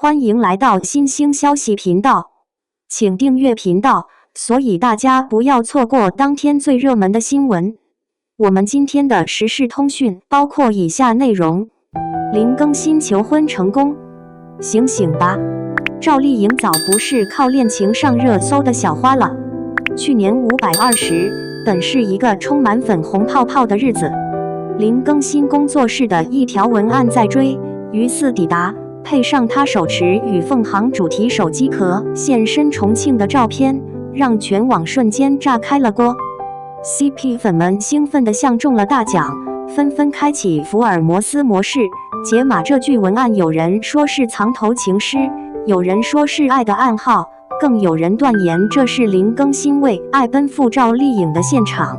欢迎来到新兴消息频道，请订阅频道，所以大家不要错过当天最热门的新闻。我们今天的时事通讯包括以下内容：林更新求婚成功，醒醒吧！赵丽颖早不是靠恋情上热搜的小花了。去年520本是一个充满粉红泡泡的日子，林更新工作室的一条文案在追，鱼似抵达，配上他手持与凤航主题手机壳现身重庆的照片，让全网瞬间炸开了锅。CP 粉们兴奋地像中了大奖，纷纷开启福尔摩斯模式，解码这句文案。有人说是藏头情诗，有人说是爱的暗号，更有人断言这是林更新为爱奔赴赵丽颖的现场。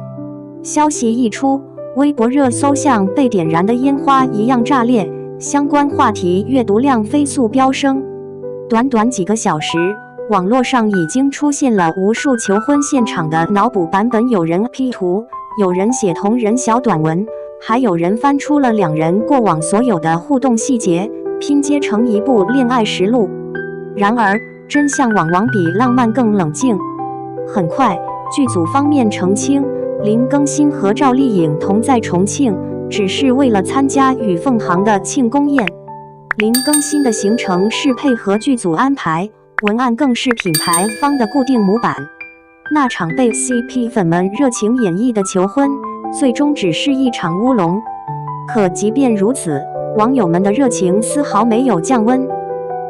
消息一出，微博热搜像被点燃的烟花一样炸裂，相关话题阅读量飞速飙升。短短几个小时，网络上已经出现了无数求婚现场的脑补版本，有人 P 图，有人写同人小短文，还有人翻出了两人过往所有的互动细节，拼接成一部恋爱实录。然而，真相往往比浪漫更冷静。很快，剧组方面澄清，林更新和赵丽颖同在重庆，只是为了参加与凤航的庆功宴。林更新的行程是配合剧组安排，文案更是品牌方的固定模板。那场被 CP 粉们热情演绎的求婚，最终只是一场乌龙。可即便如此，网友们的热情丝毫没有降温。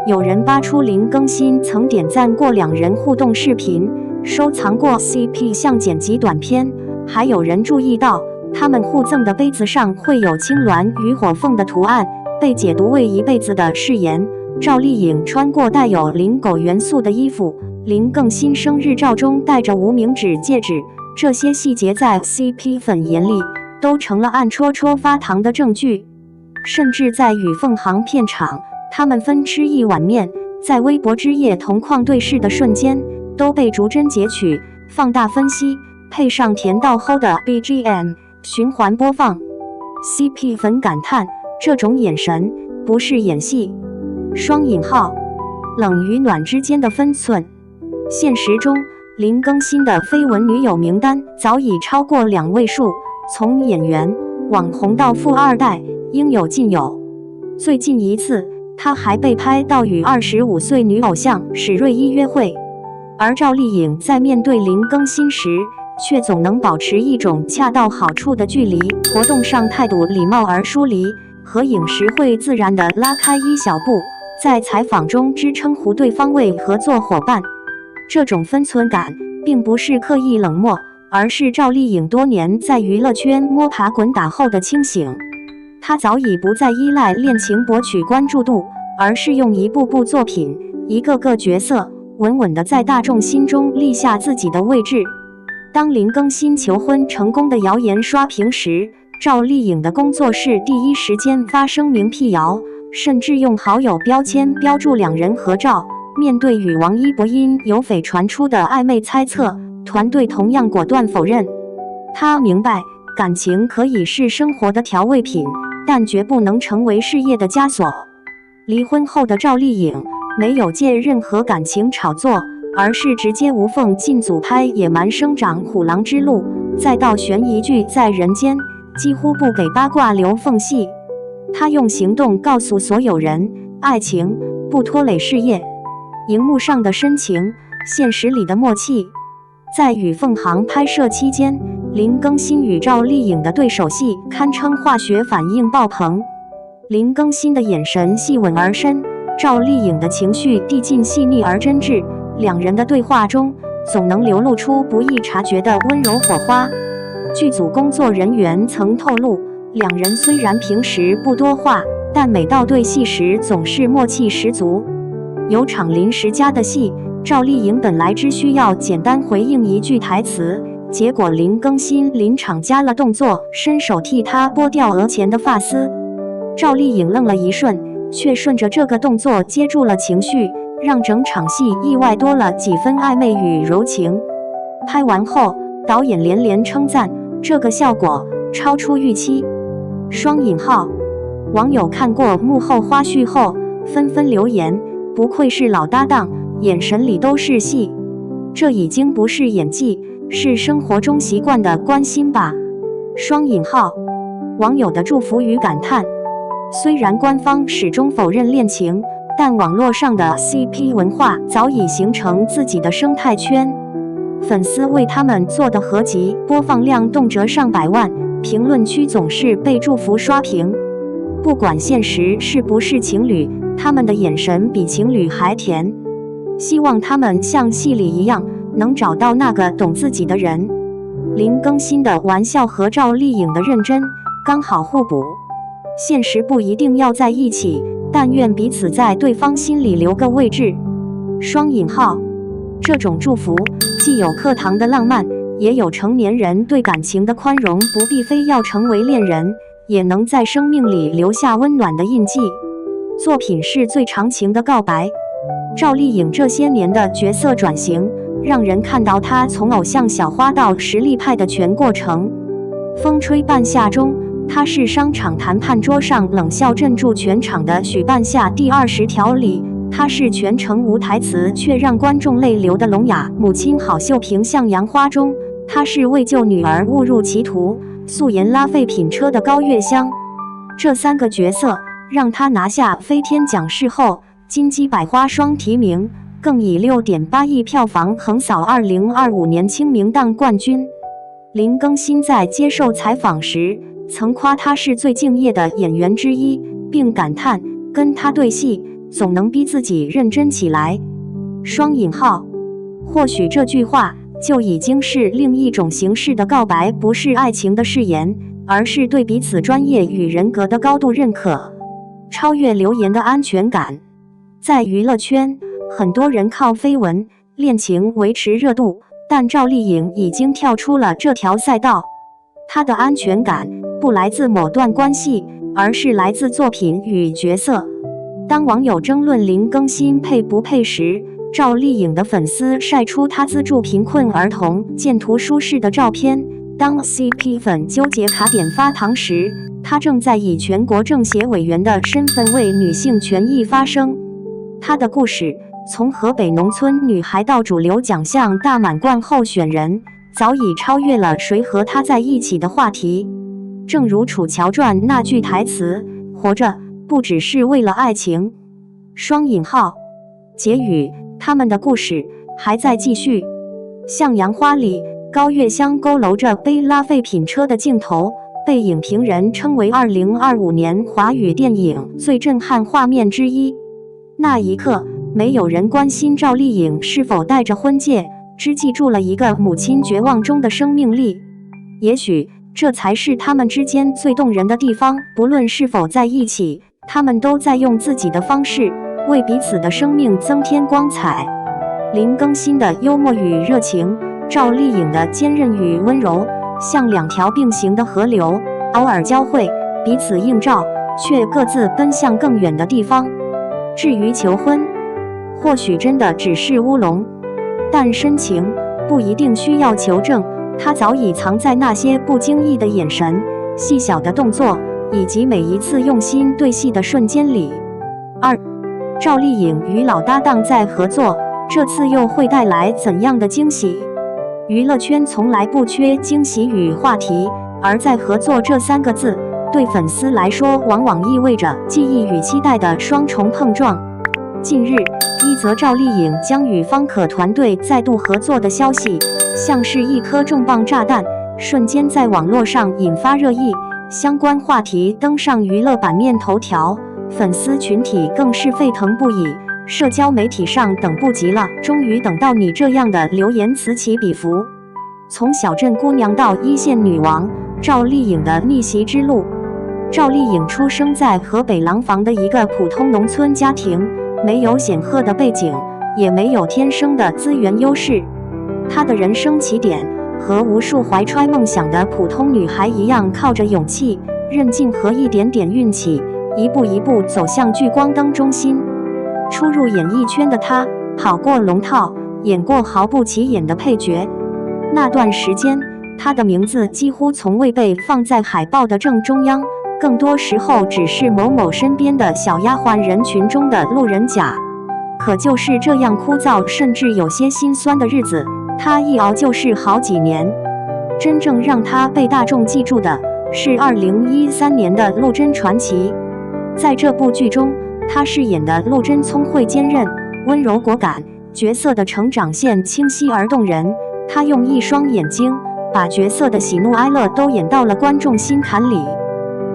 有人扒出林更新曾点赞过两人互动视频，收藏过 CP 相剪辑短片，还有人注意到他们互赠的杯子上会有青鸾与火凤的图案，被解读为一辈子的誓言。赵丽颖穿过带有灵狗元素的衣服，林更新生日照中戴着无名指戒指，这些细节在 CP 粉眼里都成了暗戳戳发糖的证据。甚至在与凤航片场，他们分吃一碗面，在微博之夜同框对视的瞬间，都被逐帧截取、放大分析，配上甜到齁的 BGM 循环播放。CP 粉感叹，这种眼神不是演戏。双引号，冷与暖之间的分寸。现实中，林更新的绯闻女友名单早已超过2位数，从演员、网红到富二代，应有尽有。最近一次，他还被拍到与25岁女偶像史瑞依约会。而赵丽颖在面对林更新时，却总能保持一种恰到好处的距离，活动上态度礼貌而疏离，合影时会自然地拉开一小步，在采访中只称呼对方为合作伙伴。这种分寸感并不是刻意冷漠，而是赵丽颖多年在娱乐圈摸爬滚打后的清醒。她早已不再依赖恋情博取关注度，而是用一部部作品、一个个角色，稳稳地在大众心中立下自己的位置。当林更新求婚成功的谣言刷屏时，赵丽颖的工作室第一时间发声明辟谣，甚至用好友标签标注两人合照。面对与王一博因有绯传出的暧昧猜测，团队同样果断否认。他明白，感情可以是生活的调味品，但绝不能成为事业的枷锁。离婚后的赵丽颖没有借任何感情炒作，而是直接无缝进组拍《野蛮生长虎狼之路》，再到悬疑剧《在人间》，几乎不给八卦留缝隙。他用行动告诉所有人，爱情不拖累事业。荧幕上的深情，现实里的默契。在与凤航拍摄期间，林更新与赵丽颖的对手戏堪称化学反应爆棚。林更新的眼神细稳而深，赵丽颖的情绪递进细腻而真挚，两人的对话中总能流露出不易察觉的温柔火花。剧组工作人员曾透露，两人虽然平时不多话，但每到对戏时总是默契十足。有场临时加的戏，赵丽颖本来只需要简单回应一句台词，结果林更新临场加了动作，伸手替她拨掉额前的发丝。赵丽颖愣了一瞬，却顺着这个动作接住了情绪，让整场戏意外多了几分暧昧与柔情。拍完后，导演连连称赞这个效果超出预期。双引号，网友看过幕后花絮后纷纷留言，不愧是老搭档，眼神里都是戏。这已经不是演技，是生活中习惯的关心吧。双引号，网友的祝福与感叹。虽然官方始终否认恋情，但网络上的 CP 文化早已形成自己的生态圈。粉丝为他们做的合集播放量动辄上百万，评论区总是被祝福刷屏。不管现实是不是情侣，他们的眼神比情侣还甜。希望他们像戏里一样，能找到那个懂自己的人。林更新的玩笑和赵丽颖的认真刚好互补。现实不一定要在一起，但愿彼此在对方心里留个位置。双引号，这种祝福既有课堂的浪漫，也有成年人对感情的宽容，不必非要成为恋人，也能在生命里留下温暖的印记。作品是最长情的告白。赵丽颖这些年的角色转型，让人看到她从偶像小花到实力派的全过程。风吹半夏中，她是商场谈判桌上冷笑镇住全场的许半夏。第20条里，她是全程无台词却让观众泪流的聋哑。母亲郝秀萍向阳花中，她是为救女儿误入歧途素颜拉废品车的高月香。这3个角色让她拿下飞天奖事后金鸡百花双提名，更以6.8亿票房横扫2025年清明档冠军。林更新在接受采访时曾夸她是最敬业的演员之一，并感叹跟她对戏总能逼自己认真起来。双引号，或许这句话就已经是另一种形式的告白，不是爱情的誓言，而是对彼此专业与人格的高度认可，超越流言的安全感。在娱乐圈，很多人靠绯闻、恋情维持热度，但赵丽颖已经跳出了这条赛道。她的安全感不来自某段关系，而是来自作品与角色。当网友争论林更新配不配时，赵丽颖的粉丝晒出她资助贫困儿童建图书室的照片。当 CP 粉纠结卡点发糖时，她正在以全国政协委员的身份为女性权益发声。她的故事从河北农村女孩到主流奖项大满贯候选人，早已超越了谁和她在一起的话题。正如《楚乔传》那句台词，活着不只是为了爱情。双引号，结语，他们的故事还在继续。向阳花里，高月香佝偻着背拉废品车的镜头，被影评人称为2025年华语电影最震撼画面之一。那一刻，没有人关心赵丽颖是否戴着婚戒，只记住了一个母亲绝望中的生命力。也许这才是他们之间最动人的地方，不论是否在一起，他们都在用自己的方式为彼此的生命增添光彩。林更新的幽默与热情，赵丽颖的坚韧与温柔，像2条并行的河流，偶尔交汇，彼此映照，却各自奔向更远的地方。至于求婚，或许真的只是乌龙，但深情不一定需要求证，它早已藏在那些不经意的眼神、细小的动作，以及每一次用心对戏的瞬间里。2. 赵丽颖与老搭档再合作，这次又会带来怎样的惊喜？娱乐圈从来不缺惊喜与话题，而在合作这3个字，对粉丝来说往往意味着记忆与期待的双重碰撞。近日，一则赵丽颖将与方可团队再度合作的消息，像是一颗重磅炸弹，瞬间在网络上引发热议，相关话题登上娱乐版面头条，粉丝群体更是沸腾不已。社交媒体上等不及了，终于等到你这样的留言此起彼伏。从小镇姑娘到一线女王，赵丽颖的逆袭之路。赵丽颖出生在河北廊坊的一个普通农村家庭，没有显赫的背景，也没有天生的资源优势。她的人生起点和无数怀揣梦想的普通女孩一样，靠着勇气、韧劲和一点点运气，一步一步走向聚光灯中心。初入演艺圈的她，跑过龙套，演过毫不起眼的配角。那段时间，她的名字几乎从未被放在海报的正中央，更多时候只是某某身边的小丫鬟人群中的路人甲。可就是这样枯燥，甚至有些心酸的日子，她一熬就是好几年。真正让她被大众记住的是2013年的《陆贞传奇》。在这部剧中，她饰演的陆贞聪慧坚韧、温柔果敢，角色的成长线清晰而动人。她用一双眼睛把角色的喜怒哀乐都演到了观众心坎里。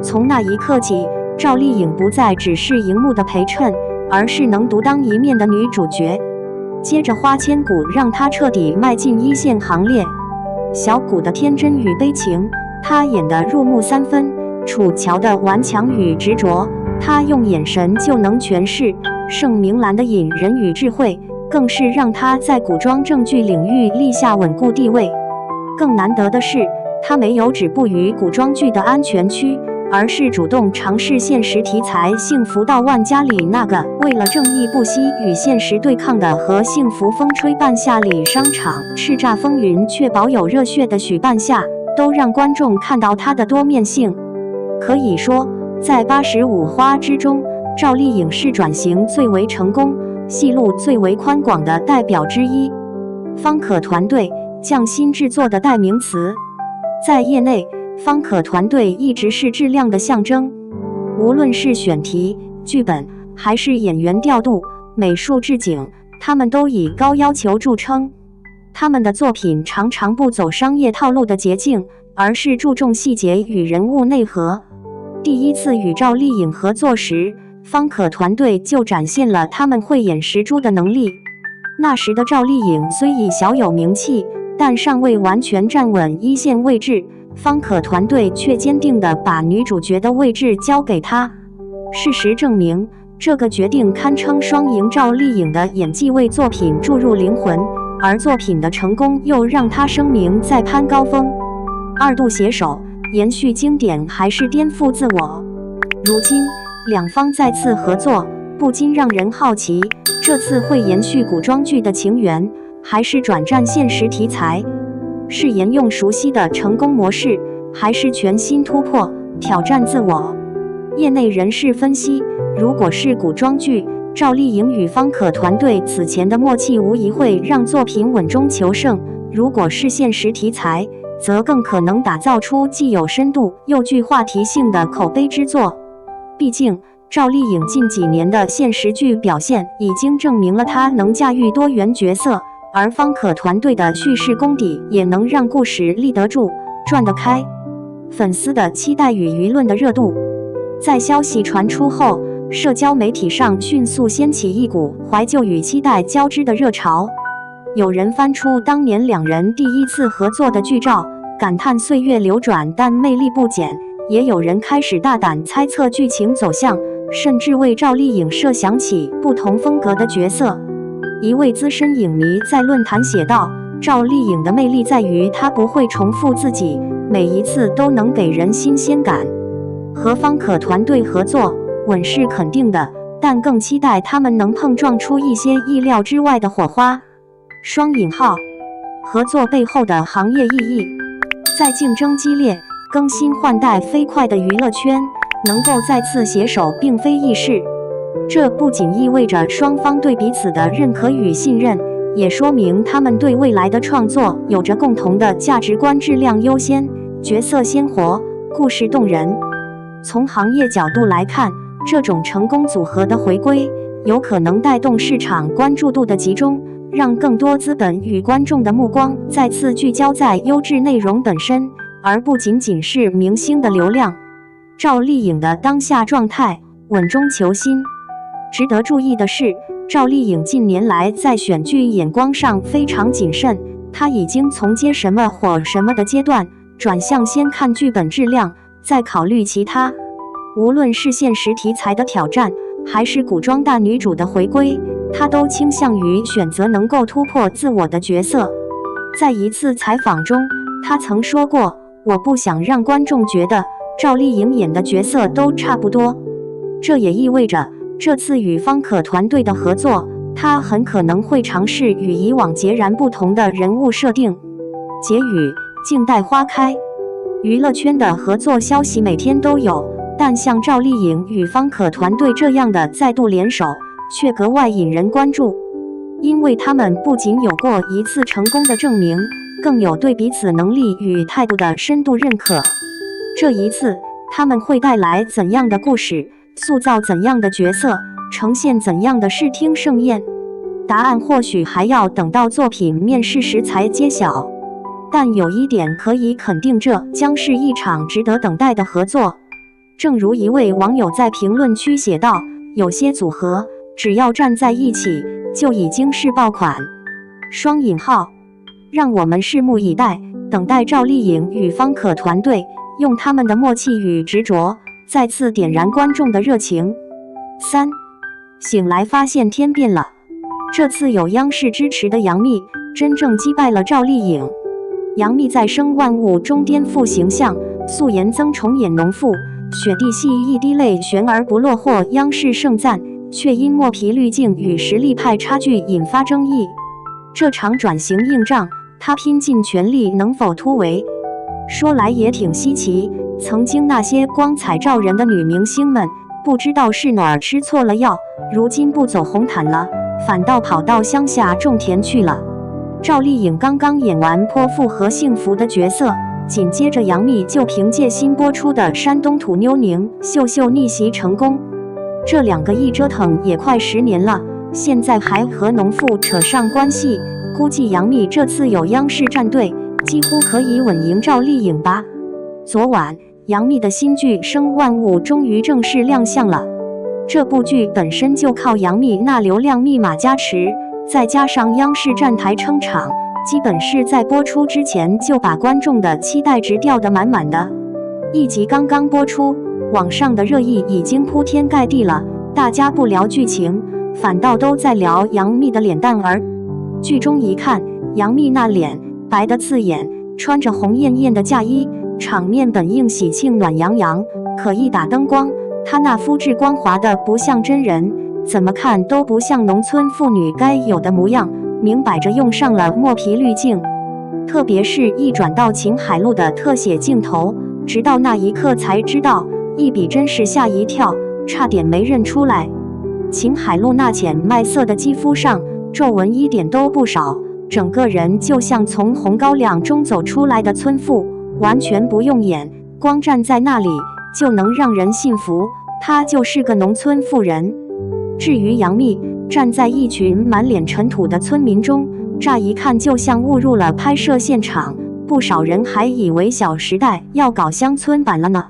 从那一刻起，赵丽颖不再只是荧幕的陪衬，而是能独当一面的女主角。接着花千骨让她彻底迈进一线行列。小谷的天真与悲情，她演得入木三分；楚乔的顽强与执着，她用眼神就能诠释；盛明兰的隐忍与智慧，更是让她在古装正剧领域立下稳固地位。更难得的是，她没有止步于古装剧的安全区，而是主动尝试现实题材《幸福到万家》里那个为了正义不惜与现实对抗的和《幸福风吹半夏》里商场叱咤风云却保有热血的许半夏，都让观众看到她的多面性。可以说，在85花之中，赵丽颖是转型最为成功、戏路最为宽广的代表之一。方可团队匠心制作的代名词，在业内，方可团队一直是质量的象征。无论是选题、剧本，还是演员调度、美术置景，他们都以高要求著称。他们的作品常常不走商业套路的捷径，而是注重细节与人物内核。第一次与赵丽颖合作时，方可团队就展现了他们慧眼识珠的能力。那时的赵丽颖虽已小有名气，但尚未完全站稳一线位置，方可团队却坚定地把女主角的位置交给她。事实证明，这个决定堪称双赢。赵丽颖的演技为作品注入灵魂，而作品的成功又让她声名再攀高峰。二度携手，延续经典还是颠覆自我？如今两方再次合作，不禁让人好奇，这次会延续古装剧的情缘，还是转战现实题材？是沿用熟悉的成功模式，还是全新突破，挑战自我？业内人士分析，如果是古装剧，赵丽颖与方可团队此前的默契无疑会让作品稳中求胜；如果是现实题材，则更可能打造出既有深度又具话题性的口碑之作。毕竟，赵丽颖近几年的现实剧表现已经证明了她能驾驭多元角色，而方可团队的叙事功底也能让故事立得住、转得开。粉丝的期待与舆论的热度，在消息传出后，社交媒体上迅速掀起一股怀旧与期待交织的热潮。有人翻出当年两人第一次合作的剧照，感叹岁月流转但魅力不减；也有人开始大胆猜测剧情走向，甚至为赵丽颖设想起不同风格的角色。一位资深影迷在论坛写道：“赵丽颖的魅力在于她不会重复自己，每一次都能给人新鲜感。和方可团队合作，稳是肯定的，但更期待他们能碰撞出一些意料之外的火花。”双引号，合作背后的行业意义，在竞争激烈、更新换代飞快的娱乐圈，能够再次携手并非易事。这不仅意味着双方对彼此的认可与信任，也说明他们对未来的创作有着共同的价值观：质量优先，角色鲜活，故事动人。从行业角度来看，这种成功组合的回归，有可能带动市场关注度的集中，让更多资本与观众的目光再次聚焦在优质内容本身，而不仅仅是明星的流量。赵丽颖的当下状态稳中求新。值得注意的是，赵丽颖近年来在选剧眼光上非常谨慎，她已经从接什么火什么的阶段，转向先看剧本质量，再考虑其他。无论是现实题材的挑战，还是古装大女主的回归，她都倾向于选择能够突破自我的角色。在一次采访中，她曾说过：“我不想让观众觉得赵丽颖演的角色都差不多。”这也意味着，这次与方可团队的合作，她很可能会尝试与以往截然不同的人物设定。结语：静待花开。娱乐圈的合作消息每天都有，但像赵丽颖与方可团队这样的再度联手，却格外引人关注，因为他们不仅有过一次成功的证明，更有对彼此能力与态度的深度认可。这一次，他们会带来怎样的故事，塑造怎样的角色，呈现怎样的视听盛宴？答案或许还要等到作品面世时才揭晓。但有一点可以肯定，这将是一场值得等待的合作。正如一位网友在评论区写道，有些组合只要站在一起就已经是爆款。双引号，让我们拭目以待，等待赵丽颖与方可团队用他们的默契与执着再次点燃观众的热情。3. 醒来发现天变了。这次有央视支持的杨幂真正击败了赵丽颖。杨幂在《生万物》中颠覆形象，素颜增重演农妇，雪地戏一滴泪悬而不落获央视盛赞，却因磨皮滤镜与实力派差距引发争议。这场转型硬仗，她拼尽全力，能否突围？说来也挺稀奇，曾经那些光彩照人的女明星们，不知道是哪儿吃错了药，如今不走红毯了，反倒跑到乡下种田去了。赵丽颖刚刚演完颇复合幸福的角色，紧接着杨幂就凭借新播出的山东土妞宁秀秀逆袭成功。这两个一折腾也快10年了，现在还和农妇扯上关系，估计杨幂这次有央视战队，几乎可以稳赢赵丽颖吧。昨晚，杨幂的新剧《生万物》终于正式亮相了。这部剧本身就靠杨幂那流量密码加持，再加上央视站台撑场，基本是在播出之前就把观众的期待值吊得满满的。一集刚刚播出，网上的热议已经铺天盖地了，大家不聊剧情，反倒都在聊杨幂的脸蛋儿。剧中一看，杨幂那脸白得刺眼，穿着红艳艳的嫁衣，场面本应喜庆暖洋洋，可一打灯光，她那肤质光滑的不像真人，怎么看都不像农村妇女该有的模样，明摆着用上了磨皮滤镜。特别是一转到秦海璐的特写镜头，直到那一刻才知道，一比真是吓一跳，差点没认出来。秦海璐那浅麦色的肌肤上皱纹一点都不少，整个人就像从红高粱中走出来的村妇，完全不用演，光站在那里就能让人信服，她就是个农村妇人。至于杨幂，站在一群满脸尘土的村民中，乍一看就像误入了拍摄现场，不少人还以为《小时代》要搞乡村版了呢。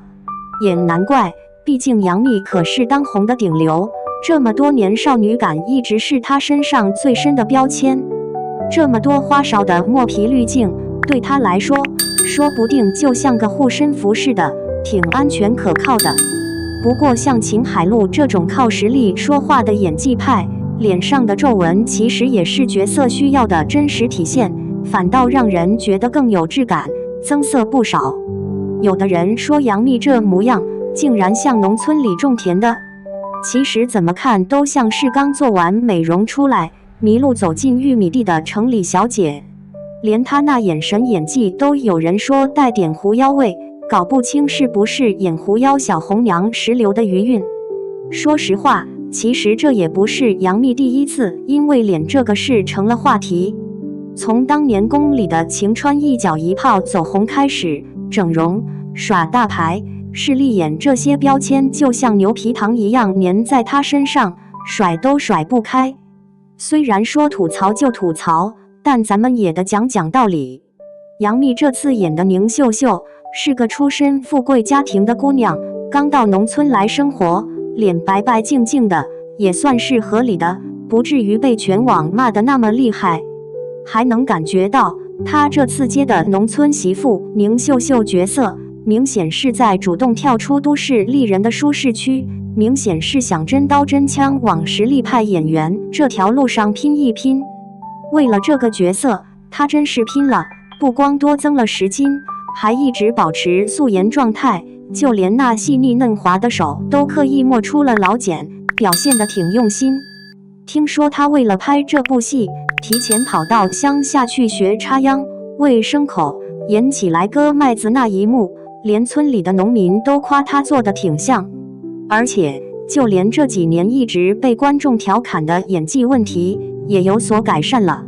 也难怪，毕竟杨幂可是当红的顶流，这么多年少女感一直是她身上最深的标签。这么多花哨的磨皮滤镜，对她来说，说不定就像个护身符似的，挺安全可靠的。不过像秦海璐这种靠实力说话的演技派，脸上的皱纹其实也是角色需要的真实体现，反倒让人觉得更有质感，增色不少。有的人说杨幂这模样竟然像农村里种田的，其实怎么看都像是刚做完美容出来，迷路走进玉米地的城里小姐。连她那眼神演技都有人说带点狐妖味，搞不清是不是演狐妖小红娘时留的余韵。说实话，其实这也不是杨幂第一次因为脸这个事成了话题。从当年宫里的晴川一脚一炮走红开始，整容、耍大牌、势利眼这些标签就像牛皮糖一样粘在她身上，甩都甩不开。虽然说吐槽就吐槽，但咱们也得讲讲道理。杨幂这次演的宁秀秀是个出身富贵家庭的姑娘，刚到农村来生活，脸白白净净的，也算是合理的，不至于被全网骂得那么厉害。还能感觉到她这次接的农村媳妇宁秀秀角色，明显是在主动跳出都市丽人的舒适区，明显是想真刀真枪往实力派演员这条路上拼一拼。为了这个角色，她真是拼了，不光多增了10斤，还一直保持素颜状态，就连那细腻嫩滑的手都刻意磨出了老茧，表现得挺用心。听说她为了拍这部戏，提前跑到乡下去学插秧、喂牲口，演起来割麦子那一幕，连村里的农民都夸她做得挺像。而且就连这几年一直被观众调侃的演技问题也有所改善了。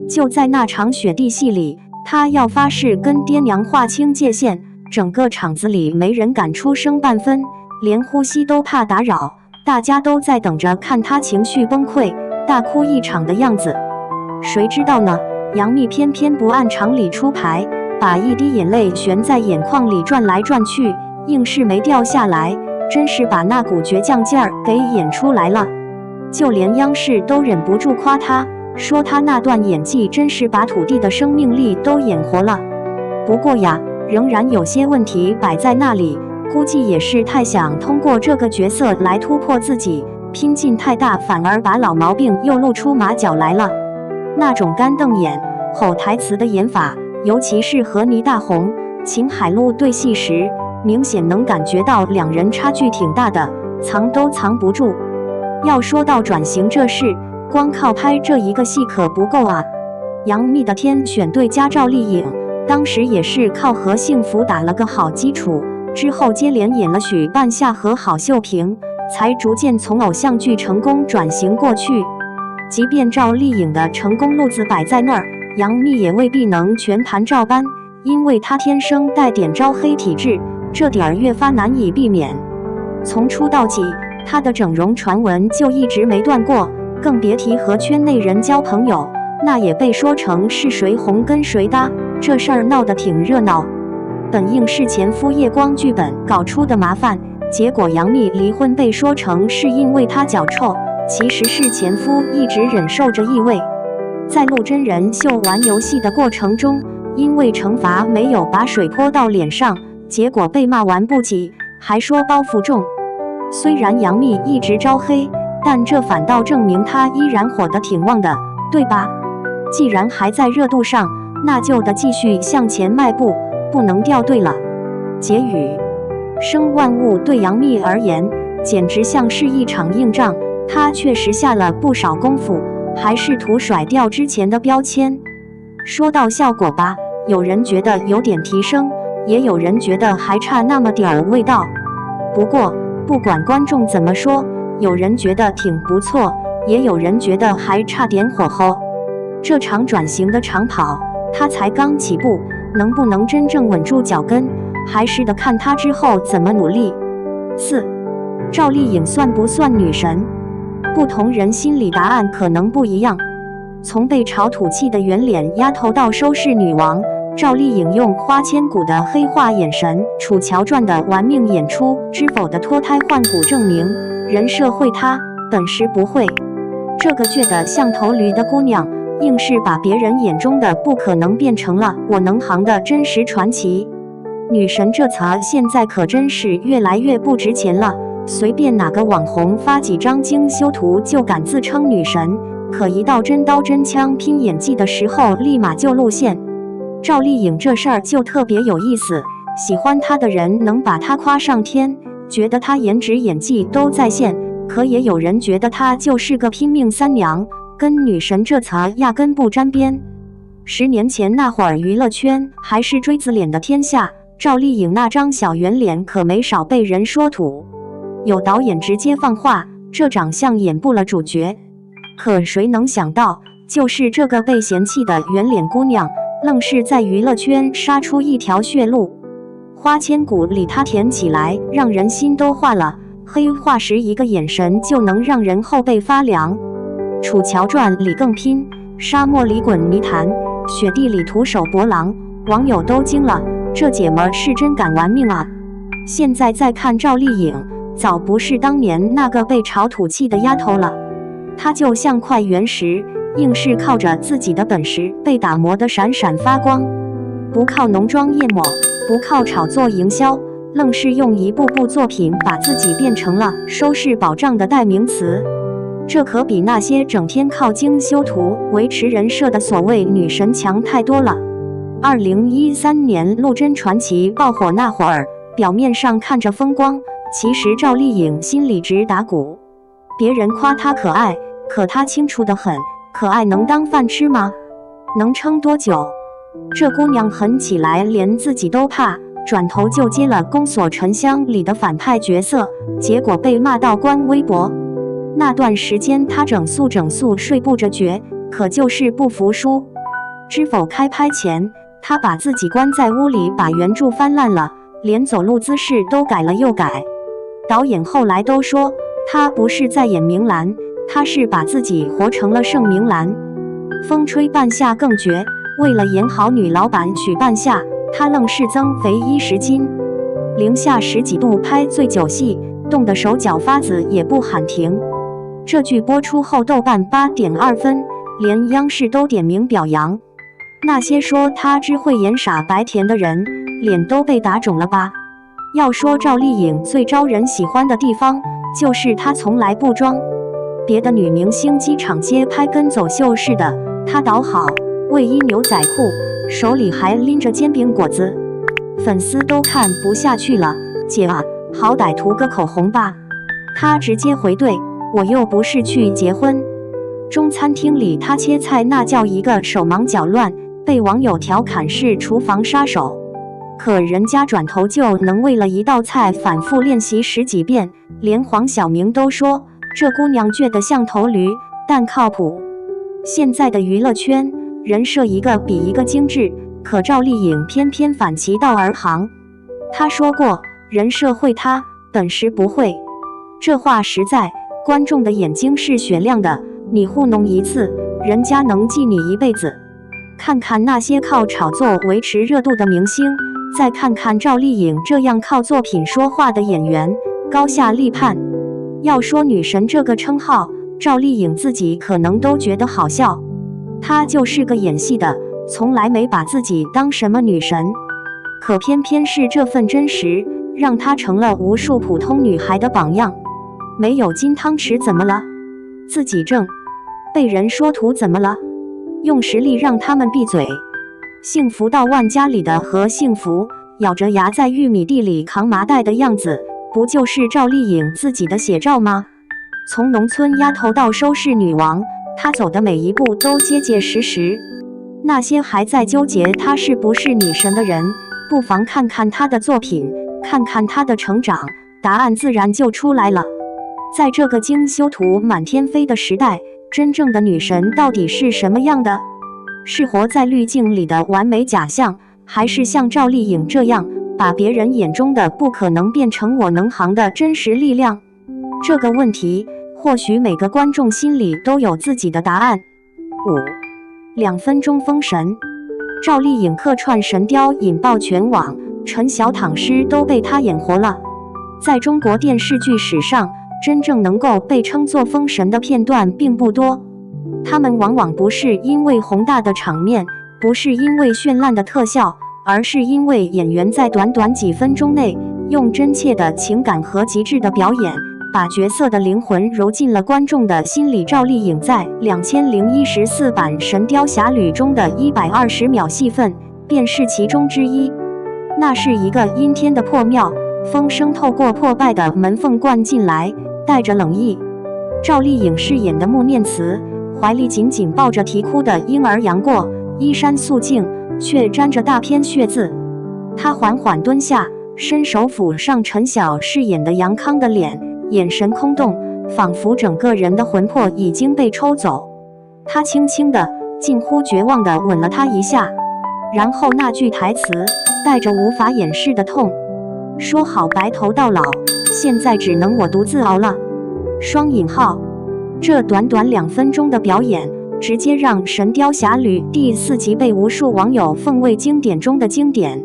就在那场雪地戏里，他要发誓跟爹娘划清界限，整个场子里没人敢出声半分，连呼吸都怕打扰，大家都在等着看他情绪崩溃，大哭一场的样子。谁知道呢？杨幂偏偏不按常理出牌，把一滴眼泪悬在眼眶里转来转去，硬是没掉下来，真是把那股倔强劲儿给演出来了。就连央视都忍不住夸她，说她那段演技真是把土地的生命力都演活了。不过呀，仍然有些问题摆在那里，估计也是太想通过这个角色来突破自己，拼劲太大，反而把老毛病又露出马脚来了。那种干瞪眼、吼台词的演法，尤其是和倪大红、秦海璐对戏时，明显能感觉到两人差距挺大的，藏都藏不住。要说到转型这事，光靠拍这一个戏可不够啊。杨幂的天选对家赵丽颖，当时也是靠和幸福打了个好基础，之后接连演了许半夏和郝秀萍，才逐渐从偶像剧成功转型过去。即便赵丽颖的成功路子摆在那儿，杨幂也未必能全盘照搬，因为她天生带点招黑体质，这点儿越发难以避免。从出道起，她的整容传闻就一直没断过，更别提和圈内人交朋友，那也被说成是谁红跟谁搭，这事儿闹得挺热闹。本应是前夫叶光剧本搞出的麻烦，结果杨幂离婚被说成是因为她脚臭，其实是前夫一直忍受着异味。在录真人秀玩游戏的过程中，因为惩罚没有把水泼到脸上，结果被骂完不及，还说包袱重。虽然杨幂一直招黑，但这反倒证明她依然火得挺旺的，对吧？既然还在热度上，那就得继续向前迈步，不能掉队了。结语：生万物对杨幂而言，简直像是一场硬仗，她确实下了不少功夫，还试图甩掉之前的标签。说到效果吧，有人觉得有点提升，也有人觉得还差那么点儿味道。不过，不管观众怎么说，有人觉得挺不错，也有人觉得还差点火候。这场转型的长跑，她才刚起步，能不能真正稳住脚跟，还是得看她之后怎么努力。4. 赵丽颖算不算女神？不同人心里答案可能不一样。从被炒土气的圆脸丫头到收视女王，赵丽颖用花千骨的黑化眼神、楚乔传的玩命演出、知否的脱胎换骨证明，人设会她，本事不会。这个倔得像头驴的姑娘，硬是把别人眼中的不可能变成了我能行的真实传奇。女神这词现在可真是越来越不值钱了，随便哪个网红发几张精修图就敢自称女神，可一到真刀真枪拼演技的时候，立马就露馅。赵丽颖这事儿就特别有意思，喜欢她的人能把她夸上天，觉得她颜值演技都在线，可也有人觉得她就是个拼命三娘，跟女神这词压根不沾边。10年前那会儿娱乐圈还是锥子脸的天下，赵丽颖那张小圆脸可没少被人说土。有导演直接放话，这长相演不了主角。可谁能想到，就是这个被嫌弃的圆脸姑娘，愣是在娱乐圈杀出一条血路。花千骨里她甜起来，让人心都化了；黑化时一个眼神就能让人后背发凉。楚乔传里更拼，沙漠里滚泥潭，雪地里徒手搏狼，网友都惊了，这姐们是真敢玩命啊！现在再看赵丽颖，早不是当年那个被炒土气的丫头了，她就像块原石，硬是靠着自己的本事被打磨得闪闪发光，不靠浓妆艳抹，不靠炒作营销，愣是用一部部作品把自己变成了收视保障的代名词。这可比那些整天靠精修图维持人设的所谓女神强太多了。2013年陆贞传奇爆火那会儿，表面上看着风光，其实赵丽颖心里直打鼓。别人夸她可爱，可她清楚得很，可爱能当饭吃吗？能撑多久？这姑娘狠起来连自己都怕，转头就接了宫锁沉香里的反派角色，结果被骂到关微博。那段时间他整宿睡不着觉，可就是不服输。知否开拍前，他把自己关在屋里，把原著翻烂了，连走路姿势都改了又改。导演后来都说，他不是在演明兰，他是把自己活成了盛明兰。风吹半夏更绝，为了演好女老板许半夏，他愣是增肥10斤，零下10几度拍醉酒戏，冻得手脚发紫也不喊停。这剧播出后，豆瓣8.2分，连央视都点名表扬。那些说他只会演傻白甜的人，脸都被打肿了吧？要说赵丽颖最招人喜欢的地方，就是她从来不装。别的女明星机场街拍跟走秀似的，她倒好，卫衣牛仔裤，手里还拎着煎饼果子，粉丝都看不下去了。姐啊，好歹涂个口红吧。她直接回怼，我又不是去结婚。中餐厅里她切菜那叫一个手忙脚乱，被网友调侃是厨房杀手。可人家转头就能为了一道菜反复练习10几遍，连黄晓明都说这姑娘倔得像头驴，但靠谱。现在的娱乐圈人设一个比一个精致，可赵丽颖偏偏反其道而行。她说过，人设会塌，本事不会。这话实在，观众的眼睛是雪亮的，你糊弄一次，人家能记你一辈子。看看那些靠炒作维持热度的明星，再看看赵丽颖这样靠作品说话的演员，高下立判。要说女神这个称号，赵丽颖自己可能都觉得好笑。她就是个演戏的，从来没把自己当什么女神。可偏偏是这份真实，让她成了无数普通女孩的榜样。没有金汤匙怎么了？自己挣。被人说土怎么了？用实力让他们闭嘴。幸福到万家里的和幸福，咬着牙在玉米地里扛麻袋的样子，不就是赵丽颖自己的写照吗？从农村丫头到收视女王，她走的每一步都结结实实。那些还在纠结她是不是女神的人，不妨看看她的作品，看看她的成长，答案自然就出来了。在这个精修图满天飞的时代，真正的女神到底是什么样的？是活在滤镜里的完美假象，还是像赵丽颖这样把别人眼中的不可能变成我能行的真实力量？这个问题，或许每个观众心里都有自己的答案。2分钟封神，赵丽颖客串神雕引爆全网，陈晓躺尸都被她演活了。在中国电视剧史上，真正能够被称作封神的片段并不多。他们往往不是因为宏大的场面，不是因为绚烂的特效，而是因为演员在短短几分钟内，用真切的情感和极致的表演，把角色的灵魂揉进了观众的心里。赵丽颖在2014版《神雕侠侣》中的120秒戏份，便是其中之一。那是一个阴天的破庙，风声透过破败的门缝灌进来，带着冷意。赵丽颖饰演的穆念慈，怀里紧紧抱着啼哭的婴儿杨过，衣衫素净，却沾着大片血渍。她缓缓蹲下，伸手抚上陈晓饰演的杨康的脸，眼神空洞，仿佛整个人的魂魄已经被抽走。他轻轻的，近乎绝望地吻了她一下，然后那句台词带着无法掩饰的痛，说好白头到老，现在只能我独自熬了。双引号。这短短2分钟的表演，直接让《神雕侠侣》第4集被无数网友奉为经典中的经典。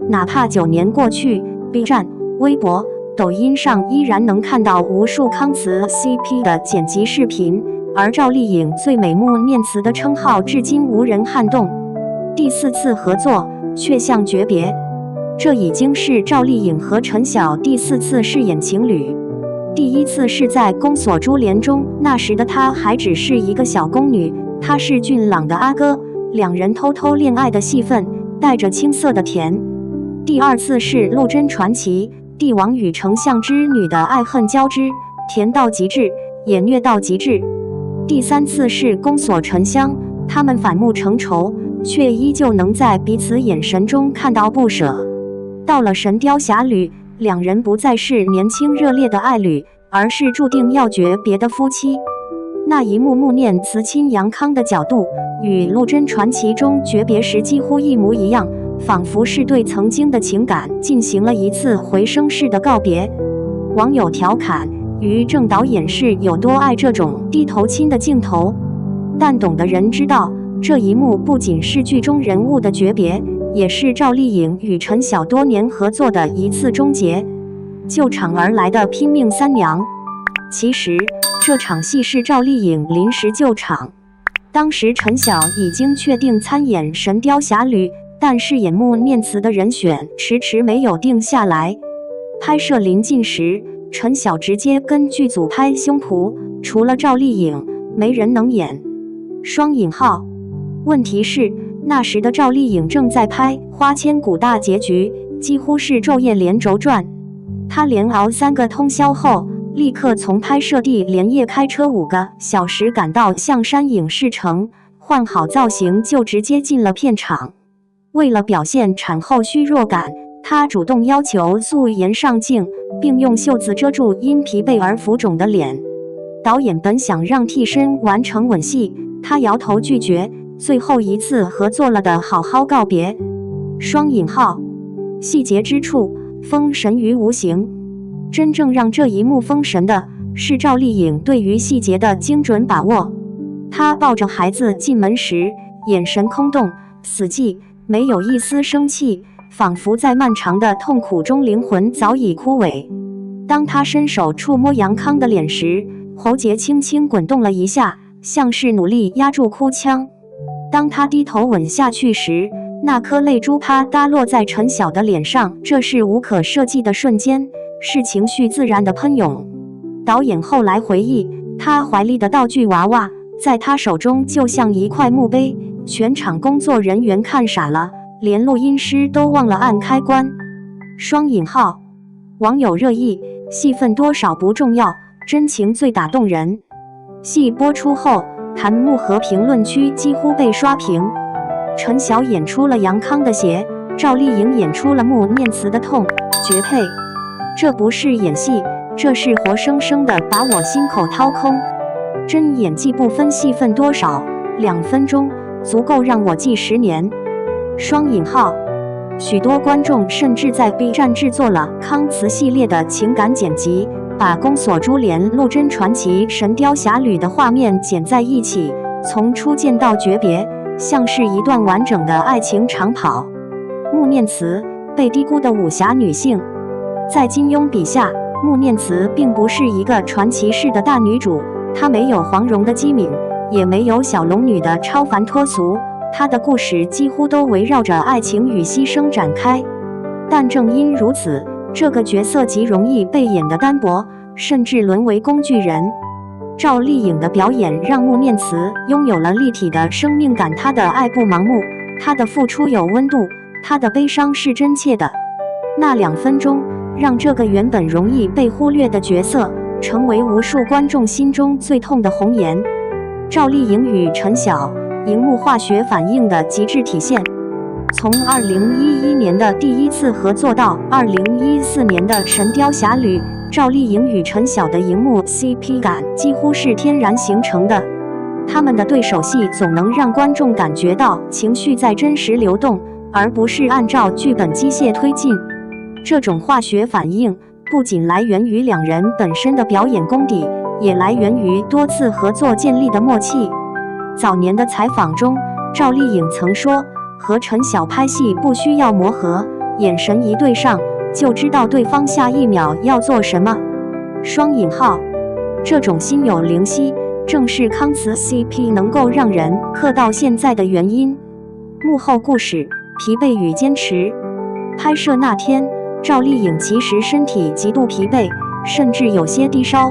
哪怕9年过去， B 站、微博、抖音上依然能看到无数康慈 CP 的剪辑视频，而赵丽颖最美穆念慈的称号至今无人撼动。第4次合作却像诀别，这已经是赵丽颖和陈晓第4次饰演情侣。第1次是在《宫锁珠帘》中，那时的她还只是一个小宫女，他是俊朗的阿哥，两人偷偷恋爱的戏份带着青涩的甜。第2次是《陆贞传奇》，帝王与丞相之女的爱恨交织，甜到极致，也虐到极致。第3次是《宫锁沉香》，他们反目成仇，却依旧能在彼此眼神中看到不舍。到了《神雕侠侣》，两人不再是年轻热烈的爱侣，而是注定要诀别的夫妻。那一幕穆念慈亲杨康的角度，与《陆贞传奇》中诀别时几乎一模一样，仿佛是对曾经的情感进行了一次回声式的告别。网友调侃于正导演是有多爱这种低头亲的镜头，但懂的人知道，这一幕不仅是剧中人物的诀别，也是赵丽颖与陈晓多年合作的一次终结。救场而来的拼命三娘，其实这场戏是赵丽颖临时救场。当时陈晓已经确定参演《神雕侠侣》，但饰演穆念慈的人选迟迟没有定下来。拍摄临近时，陈晓直接跟剧组拍胸脯，除了赵丽颖，没人能演。双引号。问题是，那时的赵丽颖正在拍《花千骨》大结局，几乎是昼夜连轴转。她连熬3个通宵后，立刻从拍摄地连夜开车5个小时赶到象山影视城，换好造型就直接进了片场。为了表现产后虚弱感，她主动要求素颜上镜，并用袖子遮住因疲惫而浮肿的脸。导演本想让替身完成吻戏，她摇头拒绝，最后一次合作了的好好告别。双引号。细节之处，封神于无形。真正让这一幕封神的是赵丽颖对于细节的精准把握。她抱着孩子进门时，眼神空洞，死寂，没有一丝生气，仿佛在漫长的痛苦中灵魂早已枯萎。当她伸手触摸杨康的脸时，喉结轻轻滚动了一下，像是努力压住哭腔。当她低头吻下去时，那颗泪珠啪嗒落在陈晓的脸上，这是无可设计的瞬间，是情绪自然的喷涌。导演后来回忆，他怀里的道具娃娃在他手中就像一块墓碑，全场工作人员看傻了，连录音师都忘了按开关。双引号。网友热议，戏份多少不重要，真情最打动人。戏播出后，弹幕和评论区几乎被刷屏。陈晓演出了杨康的邪，赵丽颖演出了穆念慈的痛，绝配。这不是演戏，这是活生生的把我心口掏空。真演技不分戏份多少，2分钟足够让我记10年。双引号。许多观众甚至在 B 站制作了康慈系列的情感剪辑，把宫锁珠帘、陆贞传奇、神雕侠侣的画面剪在一起，从初见到诀别，像是一段完整的爱情长跑。穆念慈，被低估的武侠女性。在金庸笔下，穆念慈并不是一个传奇式的大女主，她没有黄蓉的机敏，也没有小龙女的超凡脱俗，她的故事几乎都围绕着爱情与牺牲展开。但正因如此，这个角色极容易被演得单薄，甚至沦为工具人。赵丽颖的表演让穆念慈拥有了立体的生命感，她的爱不盲目，她的付出有温度，她的悲伤是真切的。那2分钟，让这个原本容易被忽略的角色，成为无数观众心中最痛的红颜。赵丽颖与陈晓，荧幕化学反应的极致体现。从2011年的第一次合作到2014年的《神雕侠侣》，赵丽颖与陈晓的荧幕 CP 感几乎是天然形成的。他们的对手戏总能让观众感觉到情绪在真实流动，而不是按照剧本机械推进。这种化学反应不仅来源于2人本身的表演功底，也来源于多次合作建立的默契。早年的采访中，赵丽颖曾说，和陈晓拍戏不需要磨合，眼神一对上，就知道对方下一秒要做什么。双引号。这种心有灵犀，正是康慈 CP 能够让人磕到现在的原因。幕后故事：疲惫与坚持。拍摄那天，赵丽颖其实身体极度疲惫，甚至有些低烧。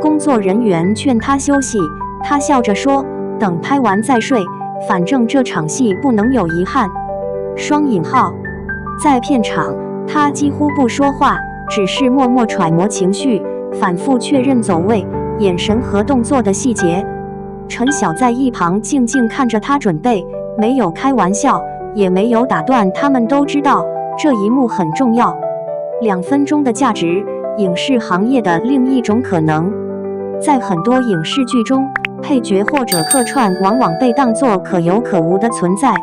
工作人员劝她休息，她笑着说，等拍完再睡，反正这场戏不能有遗憾。双引号。在片场，她几乎不说话，只是默默揣摩情绪，反复确认走位、眼神和动作的细节。陈晓在一旁静静看着她准备，没有开玩笑，也没有打断。他们都知道，这一幕很重要。2分钟的价值，影视行业的另一种可能。在很多影视剧中，配角或者客串往往被当作可有可无的存在，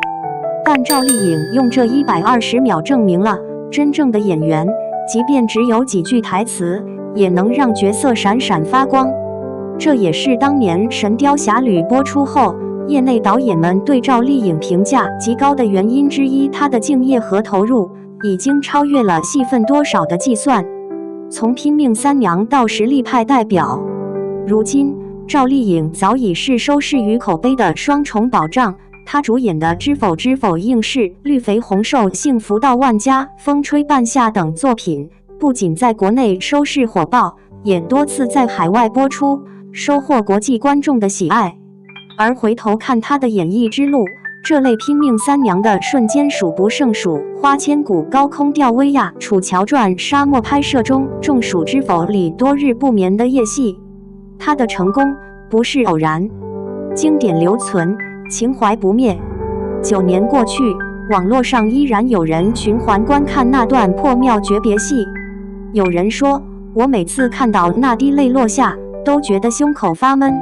但赵丽颖用这120秒证明了，真正的演员，即便只有几句台词，也能让角色闪闪发光。这也是当年《神雕侠侣》播出后，业内导演们对赵丽颖评价极高的原因之一。她的敬业和投入，已经超越了戏份多少的计算。从拼命三娘到实力派代表，如今赵丽颖早已是收视与口碑的双重保障。她主演的《知否知否应是》《绿肥红瘦幸福到万家》《风吹半夏》等作品，不仅在国内收视火爆，也多次在海外播出，收获国际观众的喜爱。而回头看她的演艺之路，这类拼命三娘的瞬间数不胜数，《花千骨》高空吊威亚、《楚乔传》沙漠拍摄中中暑知否里多日不眠的夜戏。她的成功不是偶然，经典留存，情怀不灭。9年过去，网络上依然有人循环观看那段破庙诀别戏。有人说，我每次看到那滴泪落下，都觉得胸口发闷。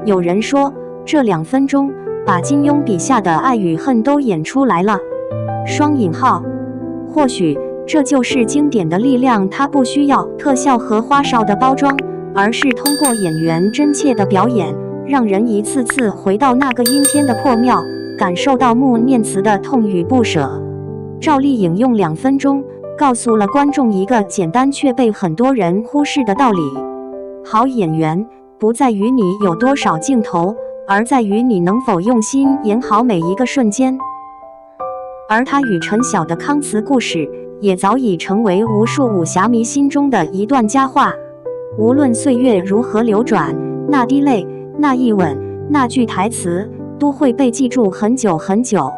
有人说，这2分钟把金庸笔下的爱与恨都演出来了。双引号，或许这就是经典的力量，它不需要特效和花哨的包装，而是通过演员真切的表演，让人一次次回到那个阴天的破庙，感受到穆念慈的痛与不舍。赵丽颖用2分钟告诉了观众一个简单却被很多人忽视的道理：好演员不在于你有多少镜头，而在于你能否用心演好每一个瞬间。而她与陈晓的康慈故事，也早已成为无数武侠迷心中的一段佳话。无论岁月如何流转，那滴泪，那一吻，那句台词，都会被记住很久很久。